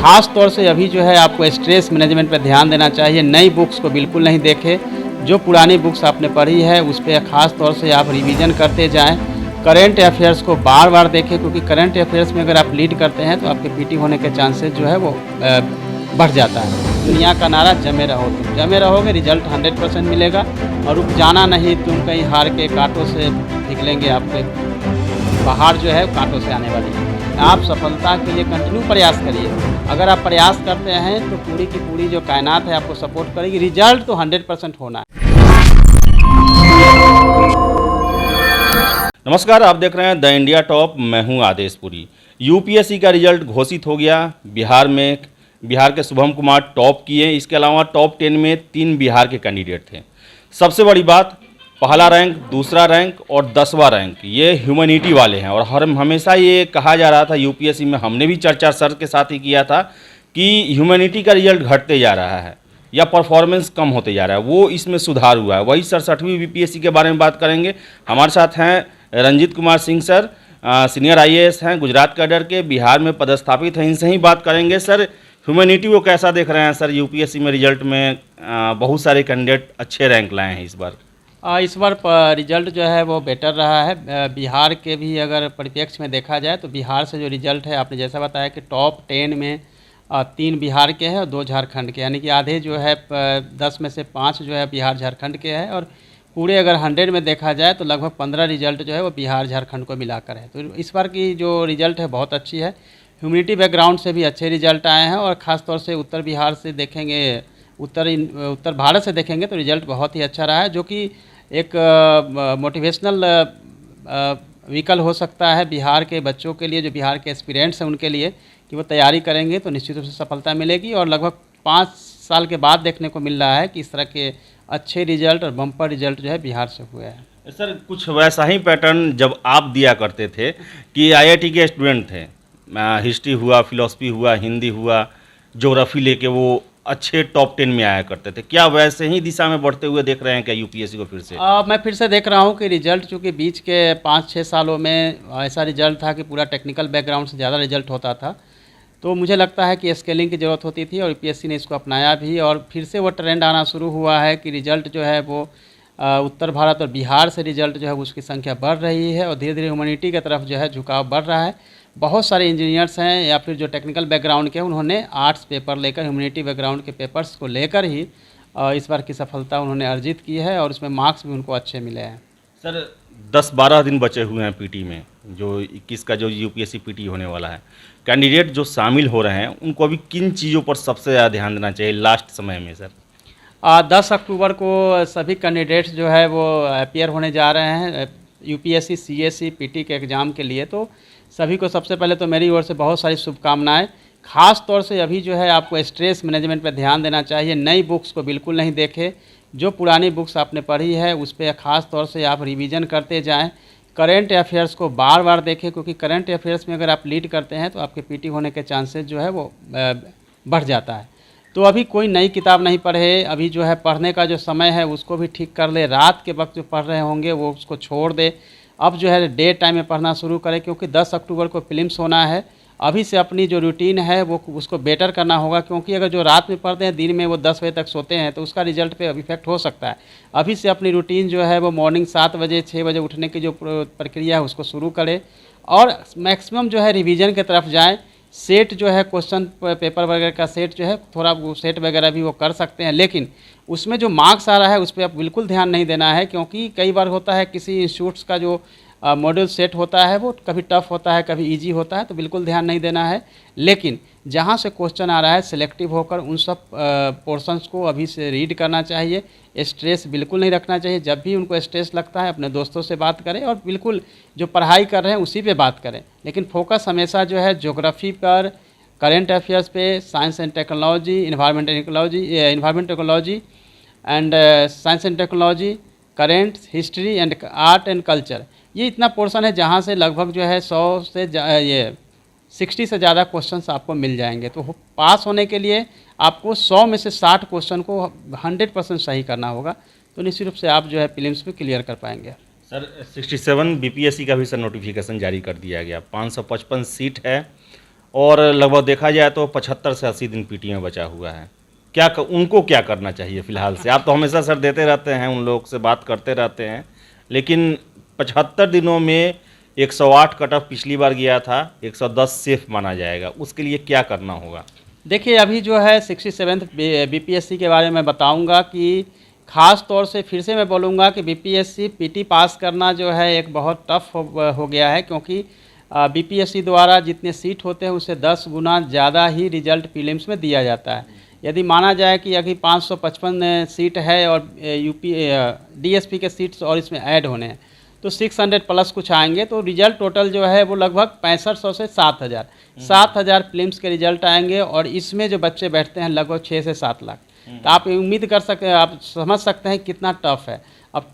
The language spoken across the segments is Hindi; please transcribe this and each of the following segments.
ख़ास तौर से अभी जो है आपको स्ट्रेस मैनेजमेंट पे ध्यान देना चाहिए। नई बुक्स को बिल्कुल नहीं देखें। जो पुरानी बुक्स आपने पढ़ी है उस पे ख़ास तौर से आप रिवीजन करते जाएँ। करंट अफेयर्स को बार-बार देखें, क्योंकि करंट अफेयर्स में अगर आप लीड करते हैं तो आपके पीटी होने के चांसेस जो है वो बढ़ जाता है। दुनिया का नारा जमे रहो, तुम जमे रहोगे रिजल्ट 100% मिलेगा। और रुक जाना नहीं, तुम कहीं हार के कांटों से निकलेंगे, आपके पहाड़ जो है कांटों से आने वाली है। आप सफलता के लिए कंटिन्यू प्रयास करिए। अगर आप प्रयास करते हैं तो पूरी की पूरी जो कायनात है आपको सपोर्ट करेगी। रिजल्ट तो 100% होना है। नमस्कार, आप देख रहे हैं द इंडिया टॉप। मैं हूं आदेशपुरी। यूपीएससी का रिजल्ट घोषित हो गया। बिहार के शुभम कुमार टॉप किए। इसके अलावा टॉप 10 में 3 बिहार के कैंडिडेट थे। सबसे बड़ी बात, पहला रैंक, दूसरा रैंक और 10वां रैंक ये ह्यूमैनिटी वाले हैं। और हमेशा ये कहा जा रहा था यूपीएससी में, हमने भी चर्चा सर के साथ ही किया था कि ह्यूमैनिटी का रिजल्ट घटते जा रहा है या परफॉर्मेंस कम होते जा रहा है। वो इसमें सुधार हुआ है। वही 67वीं बीपीएससी के बारे में बात करेंगे। हमारे साथ हैं Ranjit Kumar Singh sir, senior IAS हैं, गुजरात कैडर के, बिहार में पदस्थापित हैं। इनसे ही बात करेंगे। सर, ह्यूमैनिटी को कैसा देख रहे हैं सर? यूपीएससी में रिजल्ट में बहुत सारे कैंडिडेट अच्छे रैंक लाए हैं इस बार रिजल्ट जो है वो बेटर रहा है। बिहार के भी अगर परिप्रेक्ष्य में देखा जाए तो बिहार से जो रिजल्ट है, आपने जैसा बताया कि टॉप 10 में 3 बिहार के हैं और 2 झारखंड के, यानी कि आधे जो है 10 में से 5 जो है बिहार झारखंड के हैं। और पूरे अगर 100 में देखा जाए तो लगभग 15 रिजल्ट जो है वो बिहार झारखंड को मिलाकर है। तो इस बार की जो रिजल्ट है बहुत अच्छी है। ह्यूमैनिटी बैकग्राउंड से भी अच्छे रिजल्ट आए हैं। और ख़ास तौर से उत्तर बिहार से देखेंगे, उत्तर भारत से देखेंगे तो रिजल्ट बहुत ही अच्छा रहा है, जो कि एक मोटिवेशनल व्हीकल हो सकता है बिहार के बच्चों के लिए, जो बिहार के एस्पिरेंट्स हैं उनके लिए, कि वो तैयारी करेंगे तो निश्चित रूप से सफलता मिलेगी। और लगभग 5 साल के बाद देखने को मिल रहा है कि इस तरह के अच्छे रिजल्ट और बम्पर रिजल्ट जो है बिहार से हुए हैं। सर, कुछ वैसा ही पैटर्न जब आप दिया करते थे कि आईआईटी के स्टूडेंट थे, हिस्ट्री हुआ, फिलॉसफी हुआ, हिंदी हुआ, ज्योग्राफी लेके वो अच्छे टॉप 10 में आया करते थे। क्या वैसे ही दिशा में बढ़ते हुए देख रहे हैं क्या यूपीएससी को फिर से? मैं फिर से देख रहा हूँ कि रिजल्ट, चूँकि बीच के 5-6 सालों में ऐसा रिजल्ट था कि पूरा टेक्निकल बैकग्राउंड से ज़्यादा रिजल्ट होता था, तो मुझे लगता है कि स्केलिंग की ज़रूरत होती थी और यूपीएससी ने इसको अपनाया भी। और फिर से वो ट्रेंड आना शुरू हुआ है कि रिजल्ट जो है वो उत्तर भारत और बिहार से रिजल्ट जो है उसकी संख्या बढ़ रही है और धीरे धीरे ह्यूमैनिटी की तरफ जो है झुकाव बढ़ रहा है। बहुत सारे इंजीनियर्स हैं या फिर जो टेक्निकल बैकग्राउंड के, उन्होंने आर्ट्स पेपर लेकर, ह्यूमैनिटी बैकग्राउंड के पेपर्स को लेकर ही इस बार की सफलता उन्होंने अर्जित की है और उसमें मार्क्स भी उनको अच्छे मिले हैं। सर, 10-12 दिन बचे हुए हैं पीटी में, जो 21 का जो यूपीएससी पीटी होने वाला है। कैंडिडेट जो शामिल हो रहे हैं उनको अभी किन चीज़ों पर सबसे ज़्यादा ध्यान देना चाहिए लास्ट समय में सर? 10 अक्टूबर को सभी कैंडिडेट्स जो है वो अपीयर होने जा रहे हैं यूपीएससी, सीएससी, पीटी के एग्ज़ाम के लिए। तो सभी को सबसे पहले तो मेरी ओर से बहुत सारी शुभकामनाएं। ख़ास तौर से अभी जो है आपको स्ट्रेस मैनेजमेंट पर ध्यान देना चाहिए। नई बुक्स को बिल्कुल नहीं देखें। जो पुरानी बुक्स आपने पढ़ी है उस पर ख़ास तौर से आप रिवीजन करते जाएँ। करंट अफेयर्स को बार-बार देखें, क्योंकि करंट अफेयर्स में अगर आप लीड करते हैं तो आपके पीटी होने के चांसेस जो है वो बढ़ जाता है। तो अभी कोई नई किताब नहीं पढ़े। अभी जो है पढ़ने का जो समय है उसको भी ठीक कर ले। रात के वक्त जो पढ़ रहे होंगे वो उसको छोड़ दे। अब जो है डे टाइम में पढ़ना शुरू करें, क्योंकि 10 अक्टूबर को फिल्म्स होना है। अभी से अपनी जो रूटीन है वो उसको बेटर करना होगा, क्योंकि अगर जो रात में पढ़ते हैं, दिन में वो 10 बजे तक सोते हैं, तो उसका रिजल्ट पे इफेक्ट हो सकता है। अभी से अपनी रूटीन जो है वो मॉर्निंग 7 बजे 6 बजे उठने की जो प्रक्रिया है उसको शुरू करें और मैक्सिमम जो है रिवीजन की तरफ जाएँ। सेट जो है क्वेश्चन पेपर वगैरह का सेट जो है, थोड़ा वो सेट वगैरह भी वो कर सकते हैं, लेकिन उसमें जो मार्क्स आ रहा है उस पर आप बिल्कुल ध्यान नहीं देना है। क्योंकि कई बार होता है किसी इंस्टीट्यूट्स का जो मॉड्यूल सेट होता है वो कभी टफ होता है, कभी इजी होता है, तो बिल्कुल ध्यान नहीं देना है। लेकिन जहाँ से क्वेश्चन आ रहा है सिलेक्टिव होकर उन सब पोर्शंस को अभी से रीड करना चाहिए। स्ट्रेस बिल्कुल नहीं रखना चाहिए। जब भी उनको स्ट्रेस लगता है अपने दोस्तों से बात करें और बिल्कुल जो पढ़ाई कर रहे हैं उसी पे बात करें। लेकिन फोकस हमेशा जो है ज्योग्राफी पर, करंट अफेयर्स पे, science and technology, environment technology and science and technology, current, history and art and culture, ये इतना पोर्शन है जहाँ से लगभग जो है 60 से ज़्यादा क्वेश्चंस आपको मिल जाएंगे। तो पास होने के लिए आपको 100 में से 60 क्वेश्चन को 100% सही करना होगा, तो निश्चित रूप से आप जो है प्रीलिम्स में क्लियर कर पाएंगे। सर, 67 बीपीएससी का भी सर नोटिफिकेशन जारी कर दिया गया। 555 सीट है और लगभग देखा जाए तो 75 से 80 दिन पीटी में बचा हुआ है। उनको क्या करना चाहिए फिलहाल से? आप तो हमेशा सर देते रहते हैं, उन लोग से बात करते रहते हैं, लेकिन 75 दिनों में 108 कट ऑफ पिछली बार गया था, 110 सेफ माना जाएगा, उसके लिए क्या करना होगा? देखिए, अभी जो है 67th बीपीएससी के बारे में बताऊंगा कि ख़ास तौर से फिर से मैं बोलूँगा कि बीपीएससी पीटी पास करना जो है एक बहुत टफ हो गया है, क्योंकि बीपीएससी द्वारा जितने सीट होते हैं उससे 10 गुना ज़्यादा ही रिजल्ट प्रीलिम्स में दिया जाता है। यदि माना जाए कि अभी 555 सीट है और डीएसपी के सीट्स और इसमें ऐड होने हैं तो 600 प्लस कुछ आएंगे, तो रिजल्ट टोटल जो है वो लगभग 6500 से 7000 फिल्म्स के रिजल्ट आएंगे, और इसमें जो बच्चे बैठते हैं लगभग 6 से 7 लाख। तो आप उम्मीद कर सकते हैं, आप समझ सकते हैं कितना टफ है। अब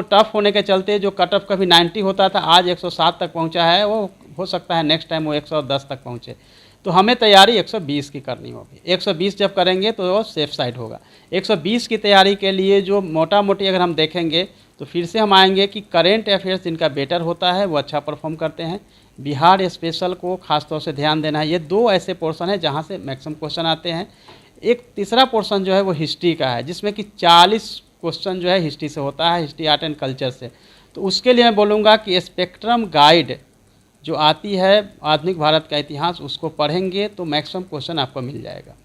टफ होने के चलते जो कट ऑफ कभी 90 होता था आज 107 तक पहुंचा है, वो हो सकता है नेक्स्ट टाइम वो 110 तक पहुंचे। तो हमें तैयारी 120 की करनी होगी। 120 जब करेंगे तो वो सेफ साइड होगा। 120 की तैयारी के लिए जो मोटा मोटी अगर हम देखेंगे तो फिर से हम आएंगे कि करेंट अफेयर्स जिनका बेटर होता है वो अच्छा परफॉर्म करते हैं। बिहार स्पेशल को खास तौर से ध्यान देना है। ये दो ऐसे पोर्शन है जहाँ से मैक्सिमम क्वेश्चन आते हैं। एक तीसरा पोर्शन जो है वो हिस्ट्री का है, जिसमें कि 40 क्वेश्चन जो है हिस्ट्री से होता है, हिस्ट्री आर्ट एंड कल्चर से। तो उसके लिए मैं बोलूँगा कि स्पेक्ट्रम गाइड जो आती है आधुनिक भारत का इतिहास, उसको पढ़ेंगे तो मैक्सिमम क्वेश्चन आपको मिल जाएगा।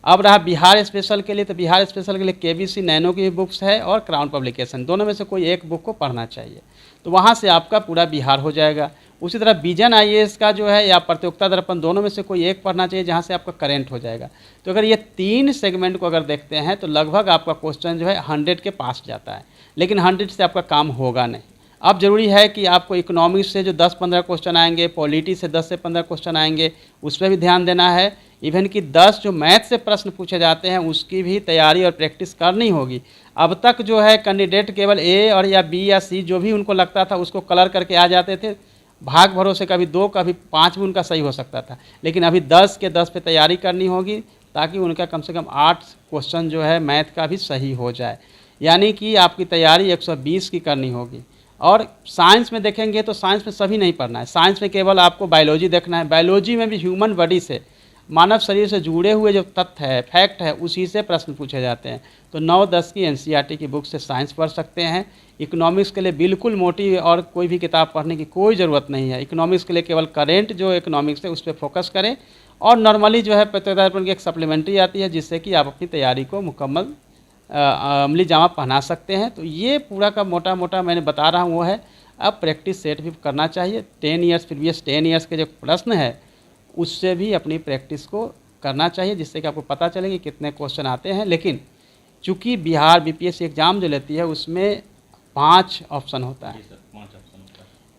अब रहा बिहार स्पेशल के लिए, तो बिहार स्पेशल के लिए केबीसी नैनो की बुक्स है और क्राउन पब्लिकेशन, दोनों में से कोई एक बुक को पढ़ना चाहिए, तो वहाँ से आपका पूरा बिहार हो जाएगा। उसी तरह विजन आईएएस का जो है या प्रतियोगिता दर्पण, दोनों में से कोई एक पढ़ना चाहिए, जहाँ से आपका करेंट हो जाएगा। तो अगर ये 3 सेगमेंट को अगर देखते हैं तो लगभग आपका क्वेश्चन जो है 100 के पास जाता है, लेकिन 100 से आपका काम होगा नहीं। अब जरूरी है कि आपको इकोनॉमिक्स से जो 10-15 क्वेश्चन आएंगे, पॉलिटी से 10 से 15 क्वेश्चन आएंगे, उस पर भी ध्यान देना है। इवन कि 10 जो मैथ से प्रश्न पूछे जाते हैं उसकी भी तैयारी और प्रैक्टिस करनी होगी। अब तक जो है कैंडिडेट केवल ए और या बी या सी जो भी उनको लगता था उसको कलर करके आ जाते थे, भाग भरोसे कभी 2 कभी 5 भी उनका सही हो सकता था, लेकिन अभी 10 के 10 पे तैयारी करनी होगी ताकि उनका कम से कम 8 क्वेश्चन जो है मैथ का भी सही हो जाए। यानी कि आपकी तैयारी 120 की करनी होगी। और साइंस में देखेंगे तो साइंस में सभी नहीं पढ़ना है, साइंस में केवल आपको बायोलॉजी देखना है। बायोलॉजी में भी ह्यूमन बॉडी से, मानव शरीर से जुड़े हुए जो तथ्य है, फैक्ट है, उसी से प्रश्न पूछे जाते हैं। तो 9-10 की एनसीईआरटी की बुक से साइंस पढ़ सकते हैं। इकोनॉमिक्स के लिए बिल्कुल मोटी और कोई भी किताब पढ़ने की कोई ज़रूरत नहीं है। इकोनॉमिक्स के लिए केवल करेंट जो इकोनॉमिक्स है उस पर फोकस करें, और नॉर्मली जो है प्रतियोगिता दर्पण की एक सप्लीमेंट्री आती है जिससे कि आप अपनी तैयारी को मुकम्मल अमली जामा पहना सकते हैं। तो ये पूरा का मोटा मोटा मैंने बता रहा हूँ वो है। अब प्रैक्टिस सेट भी करना चाहिए। 10 ईयर्स प्रीवियस 10 ईयर्स के जो प्रश्न है उससे भी अपनी प्रैक्टिस को करना चाहिए, जिससे कि आपको पता चले कि कितने क्वेश्चन आते हैं। लेकिन चूँकि बिहार बीपीएससी एग्ज़ाम जो लेती है उसमें 5 ऑप्शन होता है।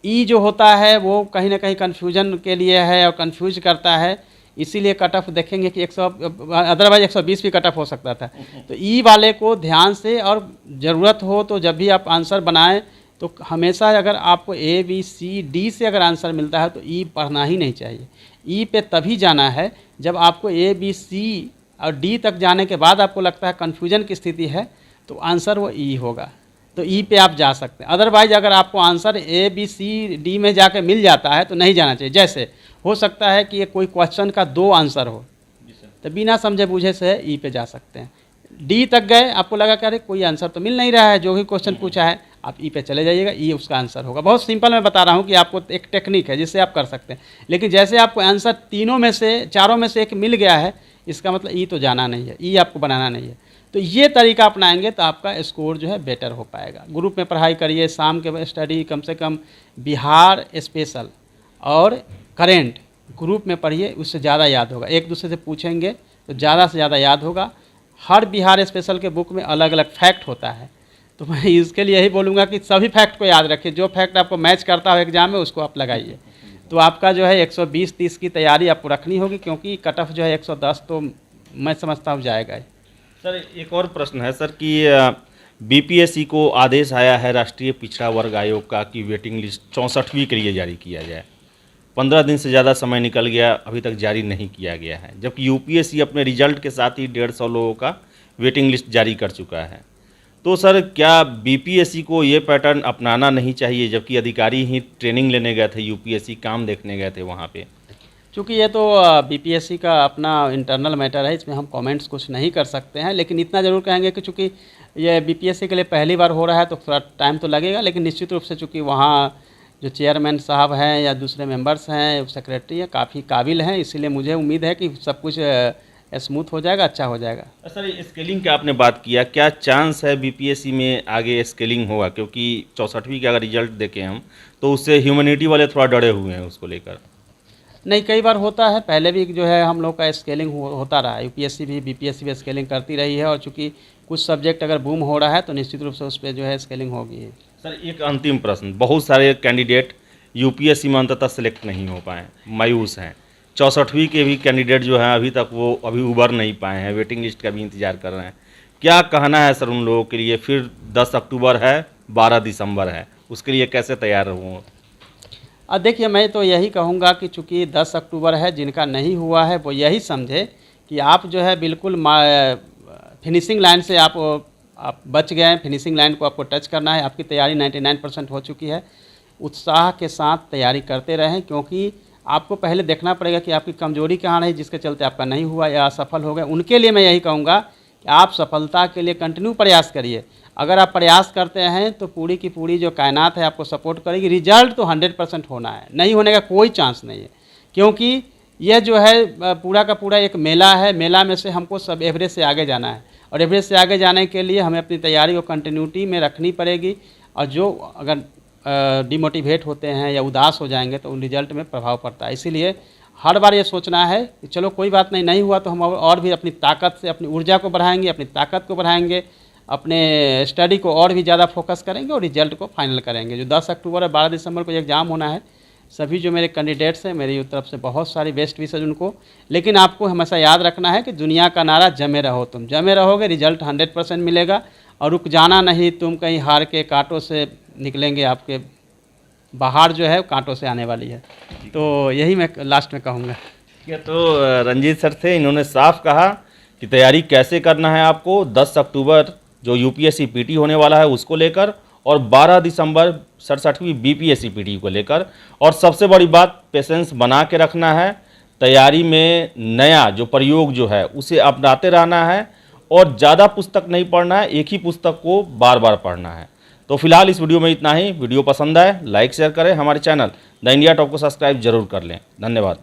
ई जो होता है वो कहीं ना कहीं कन्फ्यूजन के लिए है और कन्फ्यूज करता है, इसीलिए कट ऑफ देखेंगे कि 100 अदरवाइज 120 भी कट ऑफ हो सकता था। तो ई वाले को ध्यान से, और ज़रूरत हो तो जब भी आप आंसर बनाएं तो हमेशा अगर आपको ए बी सी डी से अगर आंसर मिलता है तो ई पढ़ना ही नहीं चाहिए। ई पे तभी जाना है जब आपको ए बी सी और डी तक जाने के बाद आपको लगता है कन्फ्यूजन की स्थिति है तो आंसर वो ई होगा, तो ई पे आप जा सकते हैं। अदरवाइज अगर आपको answer A B C D में जाके मिल जाता है तो नहीं जाना चाहिए। जैसे हो सकता है कि ये कोई क्वेश्चन का 2 आंसर हो, तो बिना समझे बूझे से ई पे जा सकते हैं। डी तक गए, आपको लगा कि अरे कोई आंसर तो मिल नहीं रहा है, जो भी क्वेश्चन पूछा है, आप ई पे चले जाइएगा, ई उसका आंसर होगा। बहुत सिंपल मैं बता रहा हूँ कि आपको एक टेक्निक है जिससे आप कर सकते हैं। लेकिन जैसे आपको आंसर 3 में से 4 में से एक मिल गया है, इसका मतलब ई तो जाना नहीं है, ई आपको बनाना नहीं है। तो ये तरीका अपनाएंगे तो आपका स्कोर जो है बेटर हो पाएगा। ग्रुप में पढ़ाई करिए, शाम के स्टडी कम से कम बिहार स्पेशल और करेंट ग्रुप में पढ़िए, उससे ज़्यादा याद होगा। एक दूसरे से पूछेंगे तो ज़्यादा से ज़्यादा याद होगा। हर बिहार स्पेशल के बुक में अलग अलग फैक्ट होता है, तो मैं इसके लिए यही बोलूँगा कि सभी फैक्ट को याद रखिए। जो फैक्ट आपको मैच करता हो एग्जाम में उसको आप लगाइए, तो आपका जो है 120-30 की तैयारी आपको रखनी होगी, क्योंकि कट ऑफ जो है 110 तो मैं समझता हूँ जाएगा ही। सर एक और प्रश्न है सर कि बीपीएससी को आदेश आया है राष्ट्रीय पिछड़ा वर्ग आयोग का कि वेटिंग लिस्ट 64वीं के लिए जारी किया जाए। 15 दिन से ज़्यादा समय निकल गया, अभी तक जारी नहीं किया गया है, जबकि यूपीएससी अपने रिजल्ट के साथ ही 150 लोगों का वेटिंग लिस्ट जारी कर चुका है। तो सर क्या बीपीएससी को ये पैटर्न अपनाना नहीं चाहिए, जबकि अधिकारी ही ट्रेनिंग लेने गए थे, यूपीएससी काम देखने गए थे वहाँ पे? चूँकि ये तो बीपीएससी का अपना इंटरनल मैटर है, इसमें हम कमेंट्स कुछ नहीं कर सकते हैं, लेकिन इतना ज़रूर कहेंगे कि चूँकि ये बीपीएससी के लिए पहली बार हो रहा है तो थोड़ा टाइम तो लगेगा, लेकिन निश्चित रूप से चूँकि वहाँ जो चेयरमैन साहब हैं या दूसरे मेंबर्स हैं, सेक्रेटरी हैं, काफ़ी काबिल हैं, इसीलिए मुझे उम्मीद है कि सब कुछ स्मूथ हो जाएगा, अच्छा हो जाएगा। सर, स्केलिंग की आपने बात किया, क्या चांस है बीपीएससी में आगे स्केलिंग होगा? क्योंकि 64वीं का अगर रिजल्ट देखें हम तो उससे ह्यूमैनिटी वाले थोड़ा डरे हुए हैं उसको लेकर। नहीं, कई बार होता है, पहले भी जो है हम लोग का स्केलिंग होता रहा है, यूपीएससी भी बीपीएससी भी स्केलिंग करती रही है, और चूँकि कुछ सब्जेक्ट अगर बूम हो रहा है तो निश्चित रूप से उस पर जो है स्केलिंग होगी। सर, एक अंतिम प्रश्न, बहुत सारे कैंडिडेट यूपीएससी में अंततः सेलेक्ट नहीं हो पाए, मायूस हैं। 64वीं के भी कैंडिडेट जो हैं अभी तक वो अभी उभर नहीं पाए हैं, वेटिंग लिस्ट का भी इंतजार कर रहे हैं। क्या कहना है सर उन लोगों के लिए? फिर 10 अक्टूबर है, 12 दिसंबर है, उसके लिए कैसे तैयार हों? देखिए, मैं तो यही कहूँगा कि चूँकि 10 अक्टूबर है, जिनका नहीं हुआ है वो यही समझे कि आप जो है बिल्कुल फिनिशिंग लाइन से आप बच गए हैं, फिनिशिंग लाइन को आपको टच करना है, आपकी तैयारी 99% हो चुकी है। उत्साह के साथ तैयारी करते रहें, क्योंकि आपको पहले देखना पड़ेगा कि आपकी कमजोरी कहाँ रही जिसके चलते आपका नहीं हुआ या असफल हो गए। उनके लिए मैं यही कहूँगा कि आप सफलता के लिए कंटिन्यू प्रयास करिए। अगर आप प्रयास करते हैं तो पूरी की पूरी जो कायनात है आपको सपोर्ट करेगी। रिजल्ट तो 100% होना है, नहीं होने का कोई चांस नहीं है, क्योंकि यह जो है पूरा का पूरा एक मेला है। मेला में से हमको सब एवरेज से आगे जाना है, और एवरेज से आगे जाने के लिए हमें अपनी तैयारी को कंटिन्यूटी में रखनी पड़ेगी। और जो अगर डिमोटिवेट होते हैं या उदास हो जाएंगे तो उन रिजल्ट में प्रभाव पड़ता है। इसीलिए हर बार ये सोचना है कि चलो कोई बात नहीं, नहीं हुआ तो हम और भी अपनी ताकत से अपनी ऊर्जा को बढ़ाएंगे, अपनी ताकत को बढ़ाएंगे, अपने स्टडी को और भी ज़्यादा फोकस करेंगे और रिजल्ट को फाइनल करेंगे। जो 10 अक्टूबर और 12 दिसंबर को एग्ज़ाम होना है, सभी जो मेरे कैंडिडेट्स हैं, मेरी तरफ से बहुत सारी बेस्ट विशेज उनको। लेकिन आपको हमेशा याद रखना है कि दुनिया का नारा जमे रहो, तुम जमे रहोगे रिजल्ट 100% मिलेगा। और रुक जाना नहीं, तुम कहीं हार के कांटों से निकलेंगे, आपके बाहर जो है कांटों से आने वाली है। तो यही मैं लास्ट में कहूँगा। तो रंजीत सर थे, इन्होंने साफ कहा कि तैयारी कैसे करना है आपको 10 अक्टूबर जो यूपीएससी पीटी होने वाला है उसको लेकर, और 12 दिसंबर 67वीं बीपीएससी पीटी को लेकर। और सबसे बड़ी बात, पेशेंस बना के रखना है, तैयारी में नया जो प्रयोग जो है उसे अपनाते रहना है, और ज़्यादा पुस्तक नहीं पढ़ना है, एक ही पुस्तक को बार बार पढ़ना है। तो फिलहाल इस वीडियो में इतना ही। वीडियो पसंद आए लाइक शेयर करें, हमारे चैनल द इंडिया टॉप को सब्सक्राइब जरूर कर लें। धन्यवाद।